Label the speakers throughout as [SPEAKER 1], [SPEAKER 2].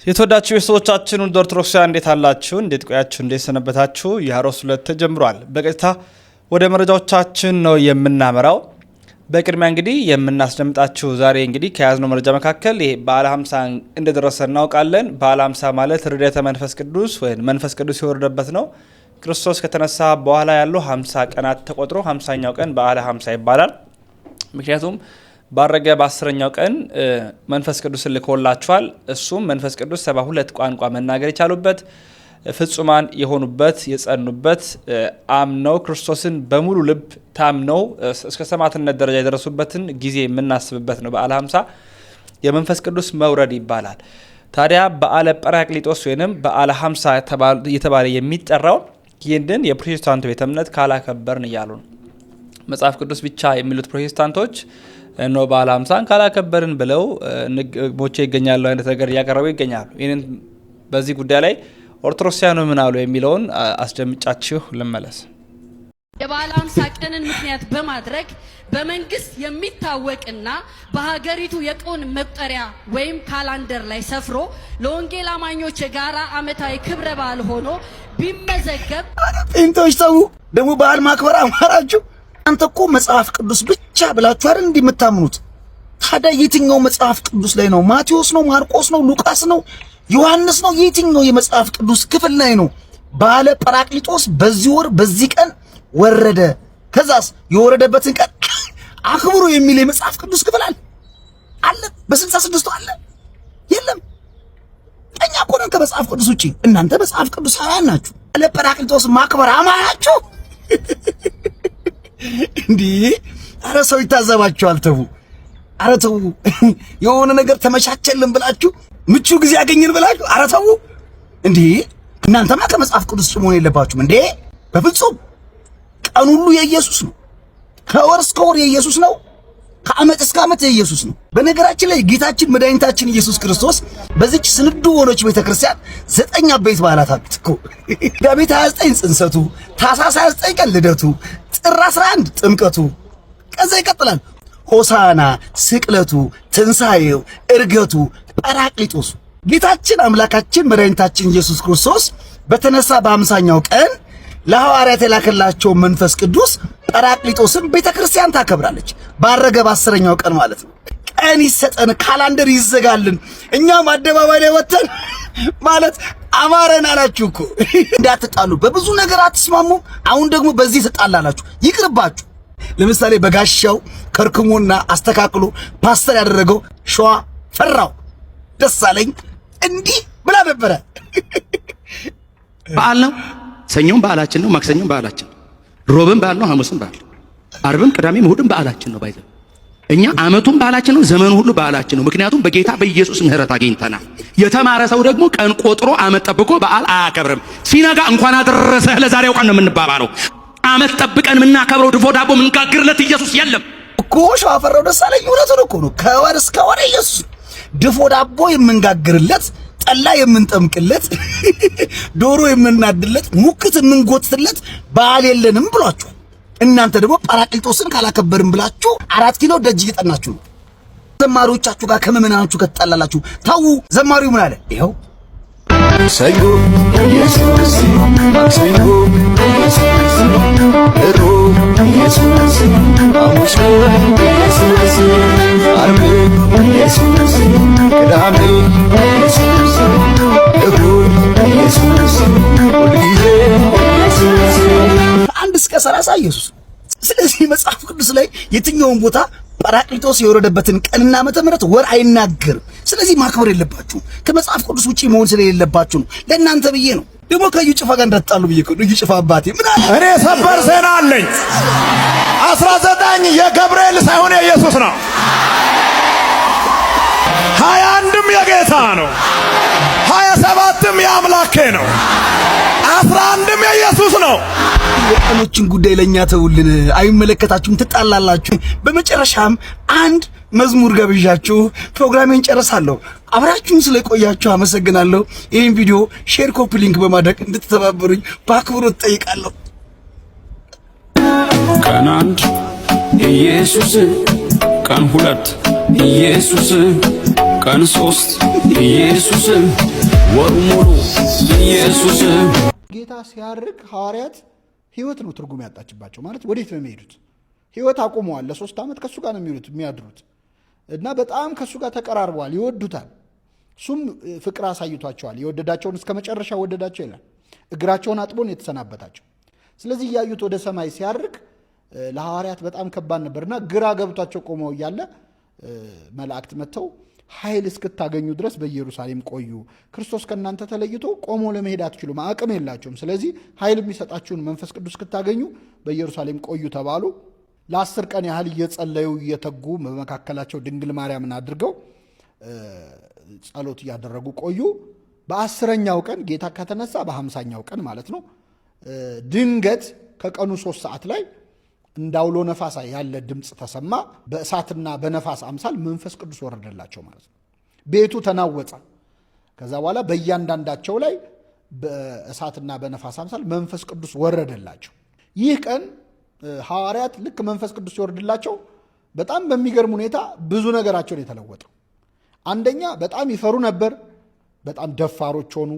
[SPEAKER 1] የተወዳችሁ የሰዎቻችን ኦርቶዶክሳውያን እንዴት አላችሁ? እንዴት ቆያችሁ? እንዴት ሰነበታችሁ? የሐሮስ 2 ተጀምሯል። በቀጥታ ወደ መረጃዎቻችን ነው የምናመራው። በቅድሚያ እንግዲህ የምናስደምጣችሁ ዛሬ እንግዲህ ከያዝነው መረጃ መካከል ይሄ በዓለ 50 እንደደረሰ እናውቃለን። በዓለ 50 ማለት ርደተ መንፈስ ቅዱስ ወይም መንፈስ ቅዱስ የወረደበት ነው። ክርስቶስ ከተነሳ በኋላ ያለው 50 ቀናት ተቆጥሮ 50ኛው ቀን በዓለ 50 ይባላል። ምክንያቱም ባረገ በ10ኛው ቀን መንፈስ ቅዱስ ልኮላቸዋል። እሱም መንፈስ ቅዱስ 72 ቋንቋ መናገር የቻሉበት ፍጹማን የሆኑበት የጸኑበት አምነው ክርስቶስን በሙሉ ልብ ታምነው እስከ ሰማዕትነት ደረጃ የደረሱበትን ጊዜ የምናስብበት ነው። በዓለ 50 የመንፈስ ቅዱስ መውረድ ይባላል። ታዲያ በዓለ ጰራቅሊጦስ ወይንም በዓለ 50 እየተባለ የሚጠራው ይህንን የፕሮቴስታንት ቤተ እምነት ካላከበርን እያሉ ነው። መጽሐፍ ቅዱስ ብቻ የሚሉት ፕሮቴስታንቶች ነው በዓለ 50 ካላከበርን ብለው ሞቼ ይገኛሉ አይነት ነገር እያቀረቡ ይገኛሉ። ይህንን በዚህ ጉዳይ ላይ ኦርቶዶክሳውያኑ ምን አሉ የሚለውን አስደምጫችሁ ልመለስ።
[SPEAKER 2] የበዓለ 50 ቀንን ምክንያት በማድረግ በመንግስት የሚታወቅና በሀገሪቱ የቀን መቁጠሪያ ወይም ካላንደር ላይ ሰፍሮ ለወንጌል አማኞች የጋራ ዓመታዊ ክብረ በዓል ሆኖ ቢመዘገብ
[SPEAKER 3] እንቶች ተው ደግሞ በዓል ማክበር አማራችሁ። አንተ እኮ መጽሐፍ ቅዱስ ብቻ ብላችሁ አይደል እንደምታምኑት? ታዲያ የትኛው መጽሐፍ ቅዱስ ላይ ነው? ማቴዎስ ነው? ማርቆስ ነው? ሉቃስ ነው? ዮሐንስ ነው? የትኛው የመጽሐፍ ቅዱስ ክፍል ላይ ነው በዓለ ጰራቅሊጦስ በዚህ ወር በዚህ ቀን ወረደ፣ ከዛስ የወረደበትን ቀን አክብሩ የሚል የመጽሐፍ ቅዱስ ክፍል አለ? በ66 አለ? የለም። እኛ እኮ ነን ከመጽሐፍ ቅዱስ ውጪ። እናንተ መጽሐፍ ቅዱስ አያናችሁ ናችሁ። በዓለ ጰራቅሊጦስ ማክበር አማራችሁ እንዴ? አረ ሰው ይታዘባችኋል። ተው፣ አረ ተው። የሆነ ነገር ተመቻቸልን ብላችሁ ምቹ ጊዜ ያገኘን ብላችሁ አረ ተው እንዴ! እናንተማ ከመጽሐፍ ቅዱስ ጭሞን የለባችሁም እንዴ? በፍጹም ቀን ሁሉ የኢየሱስ ነው። ከወር እስከ ወር የኢየሱስ ነው። ከዓመት እስከ ዓመት የኢየሱስ ነው። በነገራችን ላይ ጌታችን መድኃኒታችን ኢየሱስ ክርስቶስ በዚች ስንዱ ሆኖች ቤተክርስቲያን 9 አበይት በዓላት አሉት እኮ። መጋቢት 29 ጽንሰቱ፣ ታኅሳስ 29 ቀን ልደቱ፣ ጥር 11 ጥምቀቱ፣ ከዛ ይቀጥላል ሆሳና፣ ስቅለቱ፣ ትንሣኤው፣ እርገቱ፣ ጰራቅሊጦሱ። ጌታችን አምላካችን መድኃኒታችን ኢየሱስ ክርስቶስ በተነሳ በ50ኛው ቀን ለሐዋርያት የላከላቸው መንፈስ ቅዱስ ጰራቅሊጦስን ቤተክርስቲያን ታከብራለች። ባረገ በ10ኛው ቀን ማለት ነው። ቀን ይሰጠን፣ ካላንደር ይዘጋልን፣ እኛም አደባባይ ላይ ወተን ማለት አማረን አላችሁ እኮ። እንዳትጣሉ፣ በብዙ ነገር አትስማሙ። አሁን ደግሞ በዚህ ትጣላላችሁ። ይቅርባችሁ። ለምሳሌ በጋሻው ከርክሞና አስተካክሎ ፓስተር ያደረገው ሸዋ ፈራው ደሳለኝ እንዲህ ብላ ነበረ።
[SPEAKER 4] በዓል ነው። ሰኞም በዓላችን ነው፣ ማክሰኞም በዓላችን ነው፣ ሮብም በዓል ነው፣ ሐሙስም በዓል፣ አርብም ቅዳሜም እሁድም በዓላችን ነው። ባይዘ እኛ ዓመቱም በዓላችን ነው፣ ዘመኑ ሁሉ በዓላችን ነው። ምክንያቱም በጌታ በኢየሱስ ምሕረት አግኝተናል። የተማረ ሰው ደግሞ ቀን ቆጥሮ ዓመት ጠብቆ በዓል አያከብርም። ሲነጋ እንኳን አደረሰህ ለዛሬው ቀን ነው የምንባባለው። ዓመት ጠብቀን የምናከብረው ድፎ ዳቦ የምንጋግርለት ኢየሱስ የለም
[SPEAKER 3] እኮ። ሸዋፈራው ደሳለኝ እውነቱን እኮ ነው። ከወር እስከ ወር ኢየሱስ ድፎ ዳቦ የምንጋግርለት፣ ጠላ የምንጠምቅለት፣ ዶሮ የምናድለት፣ ሙክት የምንጎትትለት በዓል የለንም ብሏችሁ፣ እናንተ ደግሞ ጰራቅሊጦስን ካላከበርን ብላችሁ 4 ኪሎ ደጅ እየጠናችሁ ነው። ዘማሪዎቻችሁ ጋር ከመመናናችሁ ከተጣላላችሁ ታው። ዘማሪው ምን አለ? ይኸው
[SPEAKER 5] ሰኞ ኢየሱስ፣ ማክሰኞ ኢየሱስ፣ ሮብ ኢየሱስ፣ ሐሙስ ኢየሱስ፣ ዓርብ ኢየሱስ፣ ቅዳሜ ኢየሱስ፣ እሁድ ኢየሱስ፣ ሁልጊዜ ኢየሱስ፣ 1 እስከ 30 ኢየሱስ። ስለዚህ መጽሐፍ ቅዱስ ላይ የትኛውን ቦታ ጰራቅሊጦስ የወረደበትን ቀንና ዓመተ ምሕረት ወር አይናገርም። ስለዚህ ማክበር የለባችሁም። ከመጽሐፍ ቅዱስ ውጪ መሆን ስለሌለባችሁ ነው። ለእናንተ ብዬ ነው። ደግሞ ከዩ ጭፋ ጋር እንዳትጣሉ ብዬ ነው። እዩ ጭፋ አባቴ ምን አለ?
[SPEAKER 6] እኔ ሰበር ዜና አለኝ። 19 የገብርኤል ሳይሆን የኢየሱስ ነው። 21ም የጌታ ነው። 27ም የአምላኬ ነው። 11ም የኢየሱስ ነው።
[SPEAKER 3] የቀኖችን ጉዳይ ለኛ ተውልን፣ አይመለከታችሁም፣ ትጣላላችሁ። በመጨረሻም አንድ መዝሙር ገብዣችሁ ፕሮግራሜን ጨርሳለሁ። አብራችሁን ስለቆያችሁ አመሰግናለሁ። ይህን ቪዲዮ ሼር፣ ኮፒ ሊንክ በማድረግ እንድትተባበሩኝ በአክብሮት ጠይቃለሁ።
[SPEAKER 7] ቀን 1 ኢየሱስ፣ ቀን 2 ኢየሱስ፣
[SPEAKER 5] ቀን 3 ኢየሱስ ወሩ ሙሉ ኢየሱስ።
[SPEAKER 7] ጌታ ሲያርግ ሐዋርያት ህይወት ነው ትርጉም ያጣችባቸው። ማለት ወዴት ነው የሚሄዱት? ህይወት አቁመዋል። ለ3 ዓመት ከሱ ጋር ነው የሚያድሩት እና በጣም ከሱ ጋር ተቀራርበዋል፣ ይወዱታል። እሱም ፍቅር አሳይቷቸዋል። የወደዳቸውን እስከ መጨረሻ ወደዳቸው ይላል። እግራቸውን አጥቦን የተሰናበታቸው። ስለዚህ እያዩት ወደ ሰማይ ሲያርግ ለሐዋርያት በጣም ከባድ ነበርና ግራ ገብቷቸው ቆመው እያለ መላእክት መጥተው ኃይል እስክታገኙ ድረስ በኢየሩሳሌም ቆዩ፣ ክርስቶስ ከእናንተ ተለይቶ ቆሞ ለመሄድ አትችሉም፣ አቅም የላችሁም፣ ስለዚህ ኃይል የሚሰጣችሁን መንፈስ ቅዱስ እስክታገኙ በኢየሩሳሌም ቆዩ ተባሉ። ለ10 ቀን ያህል እየጸለዩ እየተጉ በመካከላቸው ድንግል ማርያምን አድርገው ጸሎት እያደረጉ ቆዩ። በ10ኛው ቀን ጌታ ከተነሳ በ50ኛው ቀን ማለት ነው፣ ድንገት ከቀኑ 3 ሰዓት ላይ እንዳውሎ ነፋስ ያለ ድምፅ ተሰማ። በእሳትና በነፋስ አምሳል መንፈስ ቅዱስ ወረደላቸው ማለት ነው። ቤቱ ተናወጸ። ከዛ በኋላ በእያንዳንዳቸው ላይ በእሳትና በነፋስ አምሳል መንፈስ ቅዱስ ወረደላቸው። ይህ ቀን ሐዋርያት ልክ መንፈስ ቅዱስ ሲወርድላቸው በጣም በሚገርም ሁኔታ ብዙ ነገራቸውን የተለወጠው። አንደኛ በጣም ይፈሩ ነበር። በጣም ደፋሮች ሆኑ፣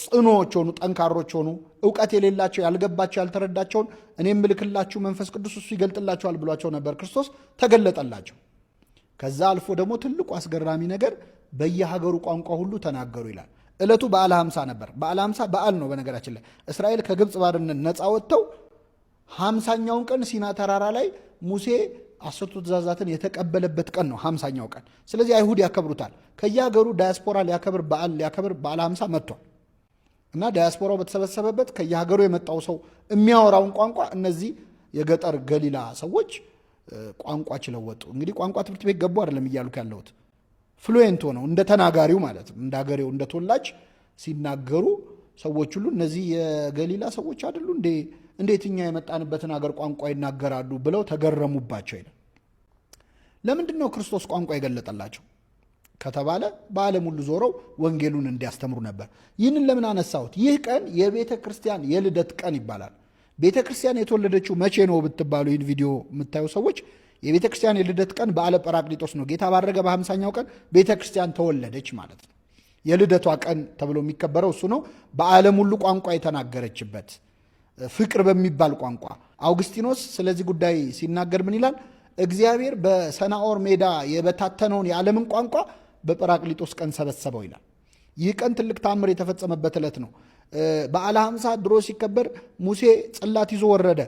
[SPEAKER 7] ጽኖዎች ሆኑ፣ ጠንካሮች ሆኑ። እውቀት የሌላቸው ያልገባቸው ያልተረዳቸውን እኔም ምልክላችሁ መንፈስ ቅዱስ እሱ ይገልጥላቸዋል ብሏቸው ነበር። ክርስቶስ ተገለጠላቸው። ከዛ አልፎ ደግሞ ትልቁ አስገራሚ ነገር በየሀገሩ ቋንቋ ሁሉ ተናገሩ ይላል። ዕለቱ በዓለ ሃምሳ ነበር። በዓለ ሃምሳ በዓል ነው። በነገራችን ላይ እስራኤል ከግብፅ ባርነት ነፃ ወጥተው 50ኛውን ቀን ሲና ተራራ ላይ ሙሴ 10ቱ ትእዛዛትን የተቀበለበት ቀን ነው 50ኛው ቀን። ስለዚህ አይሁድ ያከብሩታል። ከየሀገሩ ዳያስፖራ ሊያከብር በዓለ ሃምሳ መጥቷል እና ዳያስፖራው በተሰበሰበበት ከየሀገሩ የመጣው ሰው የሚያወራውን ቋንቋ እነዚህ የገጠር ገሊላ ሰዎች ቋንቋ ችለው ወጡ። እንግዲህ ቋንቋ ትምህርት ቤት ገቡ አይደለም እያልኩ ያለሁት፣ ፍሉዌንት ሆነው እንደ ተናጋሪው ማለት ነው፣ እንደ ሀገሬው እንደ ተወላጅ ሲናገሩ ሰዎች ሁሉ እነዚህ የገሊላ ሰዎች አይደሉ እንዴ? እንዴት እኛ የመጣንበትን ሀገር ቋንቋ ይናገራሉ ብለው ተገረሙባቸው ይላል። ለምንድን ነው ክርስቶስ ቋንቋ የገለጠላቸው ከተባለ በዓለም ሁሉ ዞረው ወንጌሉን እንዲያስተምሩ ነበር። ይህንን ለምን አነሳሁት? ይህ ቀን የቤተ ክርስቲያን የልደት ቀን ይባላል። ቤተ ክርስቲያን የተወለደችው መቼ ነው ብትባሉ፣ ይህን ቪዲዮ የምታዩ ሰዎች የቤተ ክርስቲያን የልደት ቀን በዓለ ጰራቅሊጦስ ነው። ጌታ ባረገ በ50ኛው ቀን ቤተ ክርስቲያን ተወለደች ማለት ነው። የልደቷ ቀን ተብሎ የሚከበረው እሱ ነው። በዓለም ሁሉ ቋንቋ የተናገረችበት ፍቅር በሚባል ቋንቋ። አውግስቲኖስ ስለዚህ ጉዳይ ሲናገር ምን ይላል? እግዚአብሔር በሰናኦር ሜዳ የበታተነውን የዓለምን ቋንቋ በጰራቅሊጦስ ቀን ሰበሰበው ይላል። ይህ ቀን ትልቅ ታምር የተፈጸመበት ዕለት ነው። በዓለ ሃምሳ ድሮ ሲከበር ሙሴ ጽላት ይዞ ወረደ።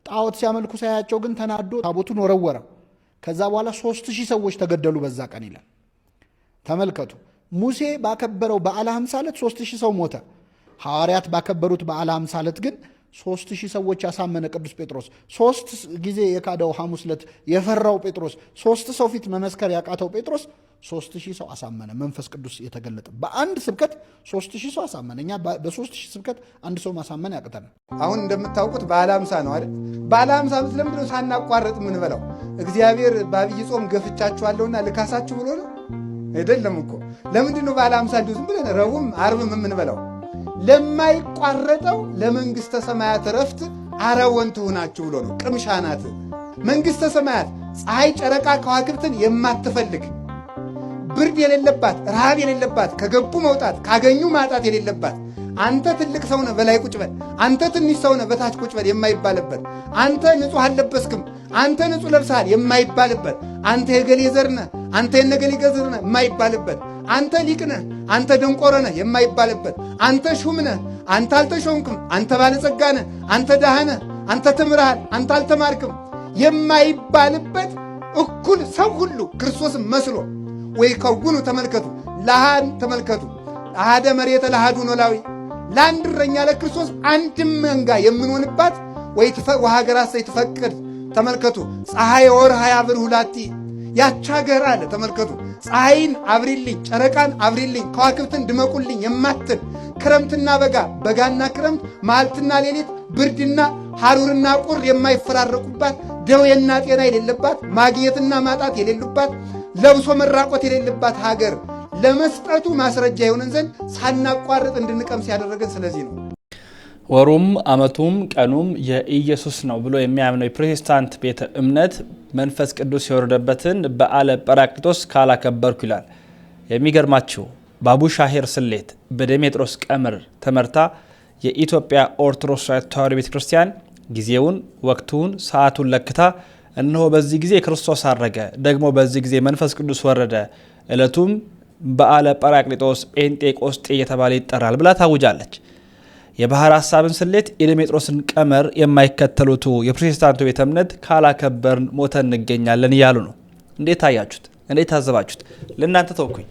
[SPEAKER 7] ጣዖት ሲያመልኩ ሳያቸው ግን ተናዶ ታቦቱን ወረወረ። ከዛ በኋላ 3000 ሰዎች ተገደሉ በዛ ቀን ይላል። ተመልከቱ። ሙሴ ባከበረው በዓለ ሃምሳ ዕለት 3000 ሰው ሞተ። ሐዋርያት ባከበሩት በዓለ ሃምሳ ዕለት ግን 3000 ሰዎች ያሳመነ ቅዱስ ጴጥሮስ፣ 3 ጊዜ የካደው ሐሙስ ዕለት የፈራው ጴጥሮስ፣ 3 ሰው ፊት መመስከር ያቃተው ጴጥሮስ 3000 ሰው አሳመነ። መንፈስ ቅዱስ የተገለጠ በአንድ ስብከት 3000 ሰው አሳመነ። እኛ በ3000 ስብከት አንድ ሰው ማሳመን ያቅተናል።
[SPEAKER 8] አሁን እንደምታውቁት በዓለ ሃምሳ ነው አይደል? በዓለ ሃምሳ ለምንድን ነው ሳናቋርጥ የምንበላው? እግዚአብሔር በአብይ ጾም ገፍቻችኋለሁና ልካሳችሁ ብሎ ነው አይደለም እኮ። ለምንድን ነው በዓለ ሃምሳ እንዲሁ ዝም ብለን ረቡዕም ዓርብም የምንበላው? ለማይቋረጠው ለመንግሥተ ሰማያት ረፍት አረወን ትሁናችሁ ብሎ ነው። ቅምሻ ናት መንግሥተ ሰማያት። ፀሐይ፣ ጨረቃ፣ ከዋክብትን የማትፈልግ ብርድ የሌለባት፣ ረሃብ የሌለባት፣ ከገቡ መውጣት ካገኙ ማጣት የሌለባት፣ አንተ ትልቅ ሰው ነህ በላይ ቁጭ በል፣ አንተ ትንሽ ሰው ነህ በታች ቁጭ በል የማይባልበት፣ አንተ ንጹሕ አልለበስክም፣ አንተ ንጹሕ ለብሰሃል የማይባልበት፣ አንተ የገሌ ዘር ነህ፣ አንተ የነገሌ ዘር ነህ የማይባልበት፣ አንተ ሊቅ ነህ፣ አንተ ደንቆሮ ነህ የማይባልበት፣ አንተ ሹም ነህ፣ አንተ አልተሾምክም፣ አንተ ባለጸጋ ነህ፣ አንተ ድሃ ነህ፣ አንተ ተምረሃል፣ አንተ አልተማርክም የማይባልበት እኩል ሰው ሁሉ ክርስቶስን መስሎ ወይ ከውኑ ተመልከቱ፣ ለሃን ተመልከቱ፣ አሃደ መሬተ ለሃዱ ኖላዊ፣ ለአንድ እረኛ ለክርስቶስ አንድም መንጋ የምንሆንባት ወይ ወሀገራት ዘይትፈቅድ ተመልከቱ፣ ፀሐይ ወርሃ ያብር ሁላቲ ያች ሀገር አለ። ተመልከቱ፣ ፀሐይን አብሪልኝ፣ ጨረቃን አብሪልኝ፣ ከዋክብትን ድመቁልኝ የማትል ክረምትና በጋ፣ በጋና ክረምት፣ መዓልትና ሌሊት፣ ብርድና ሐሩርና ቁር የማይፈራረቁባት፣ ደዌና ጤና የሌለባት፣ ማግኘትና ማጣት የሌሉባት፣ ለብሶ መራቆት የሌለባት ሀገር ለመስጠቱ ማስረጃ የሆነን ዘንድ ሳናቋርጥ እንድንቀምስ ያደረገን ስለዚህ ነው።
[SPEAKER 1] ወሩም ዓመቱም ቀኑም የኢየሱስ ነው ብሎ የሚያምነው የፕሮቴስታንት ቤተ እምነት መንፈስ ቅዱስ የወረደበትን በዓለ ጰራቅሊጦስ ካላከበርኩ ይላል። የሚገርማችሁ በአቡሻሄር ስሌት በዴሜጥሮስ ቀመር ተመርታ የኢትዮጵያ ኦርቶዶክስ ተዋሕዶ ቤተክርስቲያን ጊዜውን፣ ወቅቱን፣ ሰዓቱን ለክታ እነሆ በዚህ ጊዜ ክርስቶስ አረገ፣ ደግሞ በዚህ ጊዜ መንፈስ ቅዱስ ወረደ፣ ዕለቱም በዓለ ጰራቅሊጦስ ጴንጤቆስጤ እየተባለ ይጠራል ብላ ታውጃለች። የባህር ሐሳብን ስሌት የዴሜጥሮስን ቀመር የማይከተሉት የፕሮቴስታንቱ ቤተ እምነት ካላከበርን ሞተን እንገኛለን እያሉ ነው። እንዴት ታያችሁት? እንዴት ታዘባችሁት? ለእናንተ ተወኩኝ።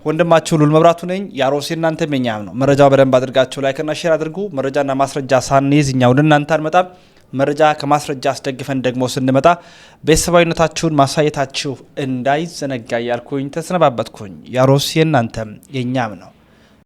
[SPEAKER 1] ወንድማችሁ ሉል መብራቱ ነኝ። ያሮስ እናንተ መኛም ነው። መረጃው በደንብ አድርጋችሁ ላይክና ሼር አድርጉ። መረጃና ማስረጃ ሳንይዝ እኛ ወደ እናንተ አንመጣም። መረጃ ከማስረጃ አስደግፈን ደግሞ ስንመጣ ቤተሰባዊነታችሁን ማሳየታችሁ እንዳይዘነጋ ያልኩኝ ተሰነባበትኩኝ። ያሮስ የእናንተም የኛም ነው።